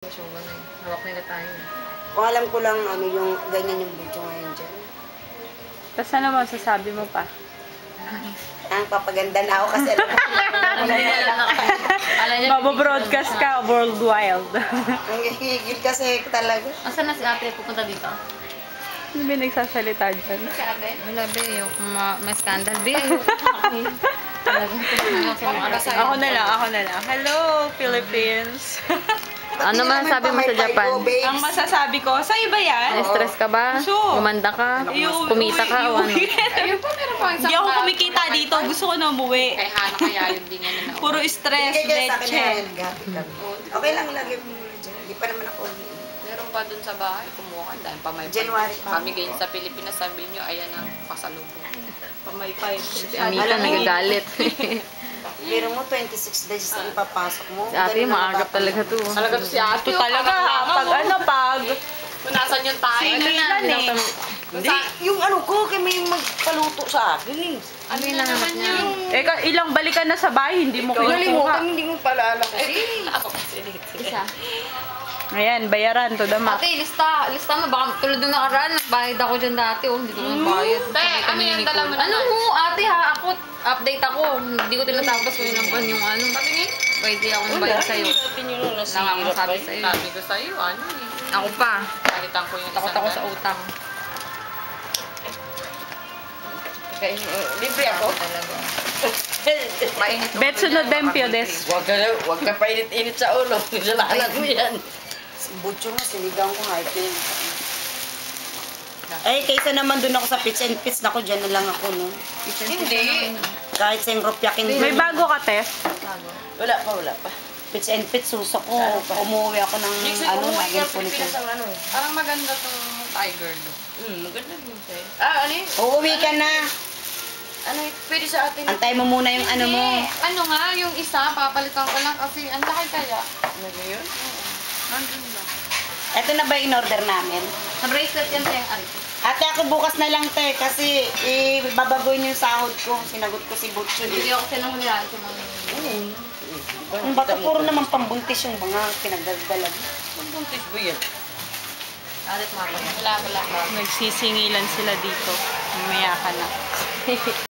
So, hawak nila tayo. Kung alam ko lang ano yung ganyan yung video ngayon dyan. Tapos ano mo, sasabi mo pa? Ang papaganda na ako kasi alam ko Mabobroadcast ka worldwide. ang hihigil kasi talaga. Asan na si ate? Pupunta dito? Ano ba yung nagsasalita dyan? Wala, be. Ayoko may scandal, be. Ayoko. Talagang tumulong sa mga alas. Ako na lang. Hello, Philippines. Ano man sabi mo sa Japan? Ang masasabi ko, sa'yo ba yan? Stress ka ba? So, Gumanda ka? Kumita ka? O ano? Ayun pa, meron pa isang Hindi ako kumikita dito. Gusto ko na umuwi. Kay Hana kaya yun din yan na. Puro stress, Kaya sa akin leche. na okay lang lagay mo muna dyan. Hindi pa naman ako Meron pa dun sa bahay, kumuha ka dahil pa may January pa. pamigay sa Pilipinas, sabi nyo, ayan ang pasalubong. Pamaypay. Si Amika nagagalit. Pero mo 26 days ang papasok mo. Si ate, maagap talaga to. Talaga to si ate. Ito talaga, pag Kung nasan yung tayo. Sino yan eh? Hindi, yung ano ko, kaya may magpaluto sa akin eh. Ano yung naman niya? Ilang balikan na sa bahay, hindi mo Nalimutan, kinukuha. hindi mo paalala kasi. Ako kasi dito. Isa. Ayan, bayaran to the max. Ate, lista mo. Baka tulad nung nakaraan, nagbayad ako dyan dati. Oh, hindi ko nagbayad. Te, ano yung dala mo na? Ano mo, ate ha? Ako, update ako. Hindi ko tinatapos kung ilang buwan yung ano. Patingin. Pwede ako nagbayad sa'yo. Lang ako sabi sa'yo. Sabi ko sa'yo, ano eh. Ako pa. Palitan ko yung Takot ako sa utang. Libre ako. Talaga. Mainit. Bet sunod dempio des. Huwag ka painit-init sa ulo. Kasalanan mo yan. Si Butcho nga, sinigang ko nga ito. Ay, kaysa naman dun ako sa pitch and pitch, naku, dyan na lang ako, no? Hindi. Kahit sa ropyakin May bago ka, Tess? Wala pa. Pitch and pitch, susok ko. Umuwi ako ng, naging punito. Parang maganda tong tiger look. Maganda din sa'yo. Ano yun? Uuwi ka na. Ano yun? Pwede sa atin. Antay mo muna yung ano mo. Ano nga, yung isa, papalitan ko lang kasi ang laki kaya. Ano ba yun? Nandun lang. Ito na ba yung order namin? Sa bracelet yan, te. Ari. Ate, ako bukas na lang, te, kasi babagoyin yung sahod ko. Sinagot ko si Butcho. Hindi ako sinungulihan. Ang bata, puro naman pambuntis yung mga pinagdagdalag. Buntis ba yan? Alit mga Wala. Nagsisingilan sila dito. Mamaya ka na.